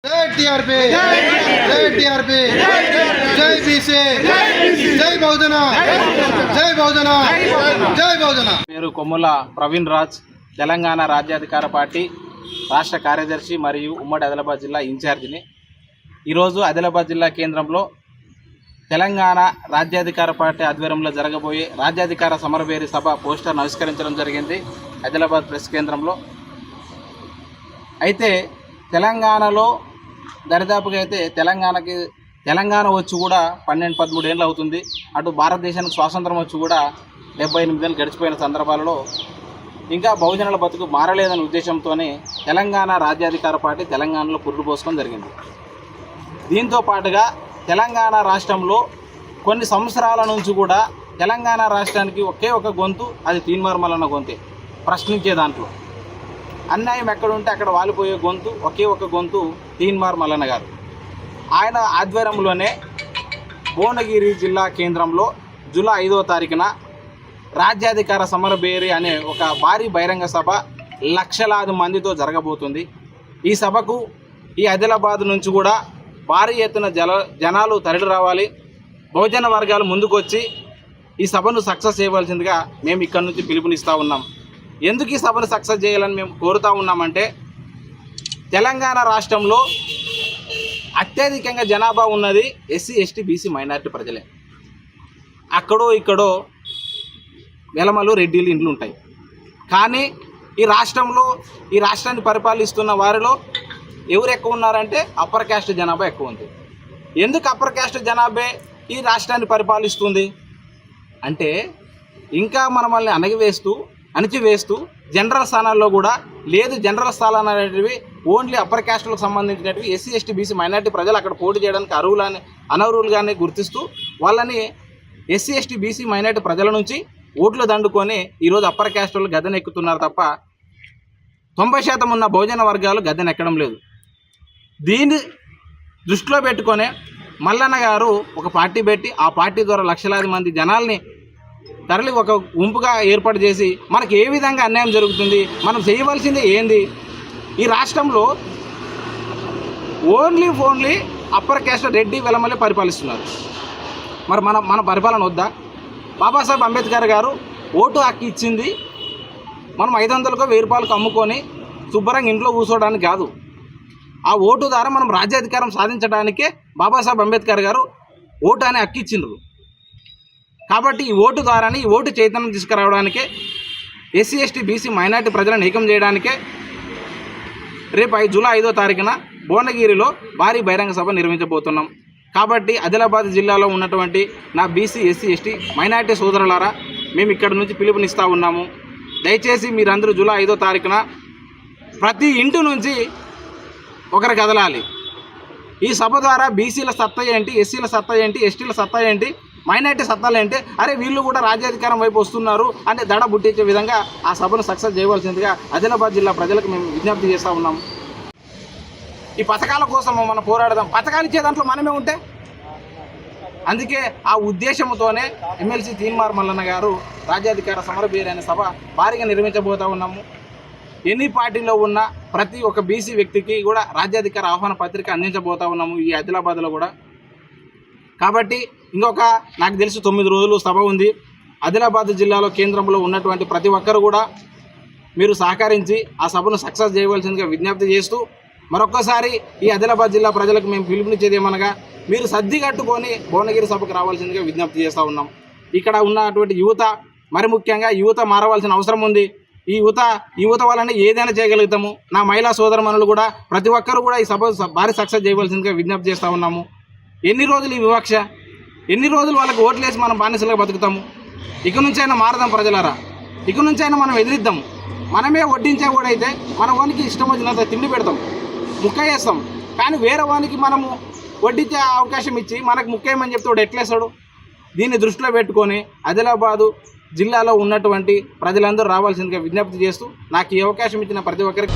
జై టిఆర్పి జై టిఆర్పి జై బీసీ జై బహుజన జై బహుజన జై బహుజన. పేరు కొమ్ముల ప్రవీణ్ రాజ్, తెలంగాణ రాజ్యాధికార పార్టీ రాష్ట్ర కార్యదర్శి మరియు ఉమ్మడి ఆదిలాబాద్ జిల్లా ఇన్ఛార్జిని. ఈరోజు ఆదిలాబాద్ జిల్లా కేంద్రంలో తెలంగాణ రాజ్యాధికార పార్టీ ఆధ్వర్యంలో జరగబోయే రాజ్యాధికార సమరభేరి సభ పోస్టర్ను ఆవిష్కరించడం జరిగింది ఆదిలాబాద్ ప్రెస్ కేంద్రంలో. అయితే తెలంగాణలో దరిదాపుగా అయితే తెలంగాణ వచ్చి కూడా 12-13 ఏళ్ళు అవుతుంది. అటు భారతదేశానికి స్వాతంత్రం వచ్చి కూడా 78 ఏళ్ళు గడిచిపోయిన సందర్భాలలో ఇంకా బహుజనుల బతుకు మారలేదనే ఉద్దేశంతోనే తెలంగాణ రాజ్యాధికార పార్టీ తెలంగాణలో పురుడు పోసుకోవడం జరిగింది. దీంతో పాటుగా తెలంగాణ రాష్ట్రంలో కొన్ని సంవత్సరాల నుంచి కూడా తెలంగాణ రాష్ట్రానికి ఒకే ఒక గొంతు, అది తీన్మార్ మల్లన్న గొంతే. ప్రశ్నించే దాంట్లో అన్యాయం ఎక్కడుంటే అక్కడ వాలిపోయే గొంతు, ఒకే ఒక గొంతు తీన్మార్ మల్లన్న గారు. ఆయన ఆధ్వర్యంలోనే భువనగిరి జిల్లా కేంద్రంలో జూలై 5వ తారీఖున రాజ్యాధికార సమరభేరి అనే ఒక భారీ బహిరంగ సభ లక్షలాది మందితో జరగబోతుంది. ఈ సభకు ఈ ఆదిలాబాద్ నుంచి కూడా భారీ ఎత్తున జనాలు తరలి రావాలి. బహుజన వర్గాలు ముందుకొచ్చి ఈ సభను సక్సెస్ చేయవలసిందిగా మేము ఇక్కడ నుంచి పిలుపునిస్తూ ఉన్నాం. ఎందుకు ఈ సభను సక్సెస్ చేయాలని మేము కోరుతూ ఉన్నామంటే, తెలంగాణ రాష్ట్రంలో అత్యధికంగా జనాభా ఉన్నది ఎస్సీ, ఎస్టీ, బీసీ, మైనారిటీ ప్రజలే. అక్కడో ఇక్కడో వెలమలు, రెడ్డిలు ఇండ్లు ఉంటాయి. కానీ ఈ రాష్ట్రాన్ని పరిపాలిస్తున్న వారిలో ఎవరు ఎక్కువ ఉన్నారంటే అప్పర్ క్యాస్ట్ జనాభా ఎక్కువ ఉంది. ఎందుకు అప్పర్ క్యాస్ట్ జనాభా ఈ రాష్ట్రాన్ని పరిపాలిస్తుంది అంటే, ఇంకా మనల్ని అణిచివేస్తూ జనరల్ స్థానాల్లో కూడా లేదు. జనరల్ స్థానాలు అనేటివి ఓన్లీ అప్పర్ క్యాస్టులకు సంబంధించినవి. ఎస్సీ, ఎస్టీ, బీసీ, మైనారిటీ ప్రజలు అక్కడ పోటీ చేయడానికి అనర్హులుగానే గుర్తిస్తూ వాళ్ళని ఎస్సీ, ఎస్టీ, బీసీ, మైనారిటీ ప్రజల నుంచి ఓట్లు దండుకొని ఈరోజు అప్పర్ క్యాస్టులు గద్దెనెక్కుతున్నారు తప్ప 90% ఉన్న బహుజన వర్గాలు గద్దెనెక్కడం లేదు. దీన్ని దృష్టిలో పెట్టుకొని మల్లన్న గారు ఒక పార్టీ పెట్టి ఆ పార్టీ ద్వారా లక్షలాది మంది జనాల్ని తరలి ఒక గుంపుగా ఏర్పాటు చేసి మనకి ఏ విధంగా అన్యాయం జరుగుతుంది, మనం చేయవలసింది ఏంది, ఈ రాష్ట్రంలో ఓన్లీ అప్పర్ క్యాస్ట్ రెడ్డి వెలమలే పరిపాలిస్తున్నారు. మరి మన పరిపాలన వద్దా? బాబాసాహెబ్ అంబేద్కర్ గారు ఓటు హక్కు ఇచ్చింది మనం 500కో 1000 రూపాయలకు అమ్ముకొని శుభ్రంగా ఇంట్లో కూర్చోవడానికి కాదు. ఆ ఓటు ద్వారా మనం రాజ్యాధికారం సాధించడానికే బాబాసాహెబ్ అంబేద్కర్ గారు ఓటు అనే హక్కు ఇచ్చిండ్రు. కాబట్టి ఈ ఓటు ద్వారానే, ఈ ఓటు చైతన్యం తీసుకురావడానికే, ఎస్సీ, ఎస్టీ, బీసీ, మైనారిటీ ప్రజలను ఏకం చేయడానికే రేపు జూలై 5వ తారీఖున భువనగిరిలో భారీ బహిరంగ సభ నిర్వహించబోతున్నాం. కాబట్టి ఆదిలాబాద్ జిల్లాలో ఉన్నటువంటి నా బీసీ, ఎస్సీ, ఎస్టీ, మైనారిటీ సోదరులారా, మేము ఇక్కడ నుంచి పిలుపునిస్తూ ఉన్నాము. దయచేసి మీరందరూ జూలై 5వ తారీఖున ప్రతి ఇంటి నుంచి ఒకరు కదలాలి. ఈ సభ ద్వారా బీసీల సత్తా ఏంటి, ఎస్సీల సత్తా ఏంటి, ఎస్టీల సత్తా ఏంటి, మైనారిటీ సత్తాలు ఏంటి, అరే వీళ్ళు కూడా రాజ్యాధికారం వైపు వస్తున్నారు అని దడ బుట్టించే విధంగా ఆ సభను సక్సెస్ చేయవలసిందిగా ఆదిలాబాద్ జిల్లా ప్రజలకు మేము విజ్ఞప్తి చేస్తూ ఉన్నాము. ఈ పథకాల కోసం మనం పోరాడదాం. పథకాలు ఇచ్చే దాంట్లో మనమే ఉంటే, అందుకే ఆ ఉద్దేశంతోనే ఎమ్మెల్సీ తీన్మార్ మల్లన్న గారు రాజ్యాధికార సమరభేరి అనే సభ భారీగా నిర్వహించబోతూ ఉన్నాము. ఎన్ని పార్టీలో ఉన్న ప్రతి ఒక్క బీసీ వ్యక్తికి కూడా రాజ్యాధికార ఆహ్వాన పత్రిక అందించబోతూ ఉన్నాము ఈ ఆదిలాబాద్లో కూడా. కాబట్టి నాకు తెలిసి 9 రోజులు సభ ఉంది. ఆదిలాబాద్ జిల్లాలో కేంద్రంలో ఉన్నటువంటి ప్రతి ఒక్కరు కూడా మీరు సహకరించి ఆ సభను సక్సెస్ చేయవలసిందిగా విజ్ఞప్తి చేస్తూ, మరొక్కసారి ఈ ఆదిలాబాద్ జిల్లా ప్రజలకు మేము పిలుపునిచ్చేది ఏమనగా, మీరు సర్ది కట్టుకొని భువనగిరి సభకు రావాల్సిందిగా విజ్ఞప్తి చేస్తూ ఉన్నాం. ఇక్కడ ఉన్నటువంటి యువత, మరి ముఖ్యంగా యువత మారవలసిన అవసరం ఉంది. ఈ యువత వలన ఏదైనా చేయగలుగుతాము. నా మహిళా సోదరమణులు కూడా ప్రతి ఒక్కరు కూడా ఈ సభ భారీ సక్సెస్ చేయవలసిందిగా విజ్ఞప్తి చేస్తూ ఉన్నాము. ఎన్ని రోజులు ఈ వివక్ష, ఎన్ని రోజులు వాళ్ళకి ఓట్లేసి మనం బానిసలుగా బతుకుతాము? ఇక నుంచైనా మారదాం ప్రజలారా, ఇక నుంచైనా మనం ఎదిరిద్దాం. మనమే వడ్డించే వాడైతే మన వానికి ఇష్టం వచ్చినంత తిండి పెడతాం, ముక్క వేస్తాం. కానీ వేరే వానికి మనము వడ్డించే అవకాశం ఇచ్చి మనకు ముఖ్యమని చెప్తే వాడు ఎట్లేస్తాడు? దీన్ని దృష్టిలో పెట్టుకొని ఆదిలాబాదు జిల్లాలో ఉన్నటువంటి ప్రజలందరూ రావాల్సిందిగా విజ్ఞప్తి చేస్తూ, నాకు ఈ అవకాశం ఇచ్చిన ప్రతి ఒక్కరికి